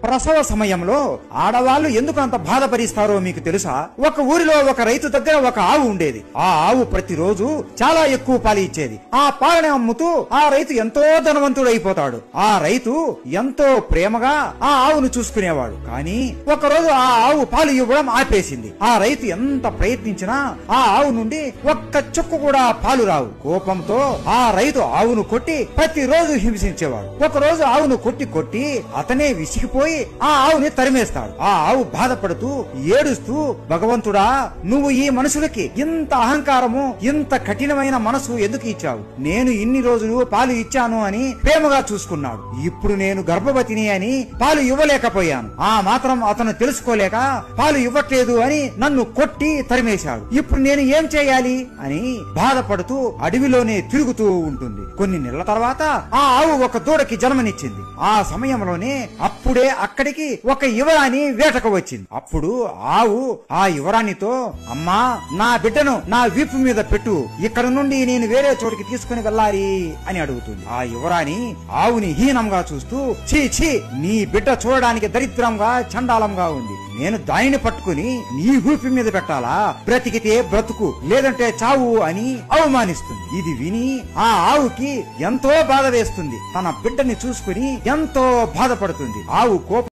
ప్రసవ సమయంలో ఆడవాళ్లు ఎందుకు అంత బాధపరిస్తారో మీకు తెలుసా? ఒక ఊరిలో ఒక రైతు దగ్గర ఒక ఆవు ఉండేది. ఆ ఆవు ప్రతిరోజు చాలా ఎక్కువ పాలు ఇచ్చేది. ఆ పాలని అమ్ముతూ ఆ రైతు ఎంతో ధనవంతుడైపోతాడు. ఆ రైతు ఎంతో ప్రేమగా ఆ ఆవును చూసుకునేవాడు. కానీ ఒకరోజు ఆ ఆవు పాలు ఇవ్వడం ఆపేసింది. ఆ రైతు ఎంత ప్రయత్నించినా ఆ ఆవు నుండి ఒక్క చుక్క కూడా పాలు రావు. కోపంతో ఆ రైతు ఆవును కొట్టి ప్రతిరోజు హింసించేవాడు. ఒకరోజు ఆవును కొట్టి అతనే విసిగిపోయి ఆ ఆవుని తరిమేస్తాడు. ఆ ఆవు బాధపడుతూ ఏడుస్తూ, భగవంతుడా, నువ్వు ఈ మనుషులకి ఇంత అహంకారము, ఇంత కఠినమైన మనసు ఎందుకు ఇచ్చావు? నేను ఇన్ని రోజులు పాలు ఇచ్చాను అని ప్రేమగా చూసుకున్నాడు. ఇప్పుడు నేను గర్భవతిని అని పాలు ఇవ్వలేకపోయాను. ఆ మాత్రం అతను తెలుసుకోలేక పాలు ఇవ్వట్లేదు అని నన్ను కొట్టి తరిమేశాడు. ఇప్పుడు నేను ఏం చేయాలి అని బాధపడుతూ అడవిలోనే తిరుగుతూ ఉంటుంది. కొన్ని నెలల తర్వాత ఆ ఆవు ఒక దూడకి జన్మనిచ్చింది. ఆ సమయంలోనే అప్పుడే అక్కడికి ఒక యువరాణి వేటకు వచ్చింది. అప్పుడు ఆవు ఆ యువరాణితో, అమ్మా, నా బిడ్డను నా వీపు మీద పెట్టు, ఇక్కడ నుండి నేను వేరే చోటికి తీసుకుని వెళ్ళాలి అని అడుగుతుంది. ఆ యువరాణి ఆవుని హీనంగా చూస్తూ, ఛీ ఛీ, నీ బిడ్డ చూడడానికి దరిద్రంగా చండాలంగా ఉంది. నేను దానిని పట్టుకుని నీ వీపు మీద పెట్టాలా? బ్రతికితే బ్రతుకు, లేదంటే చావు అని అవమానిస్తుంది. ఇది విని ఆ ఆవుకి ఎంతో బాధ వేస్తుంది. తన బిడ్డని చూసుకుని ఎంతో బాధపడుతుంది. ఆవు కోపం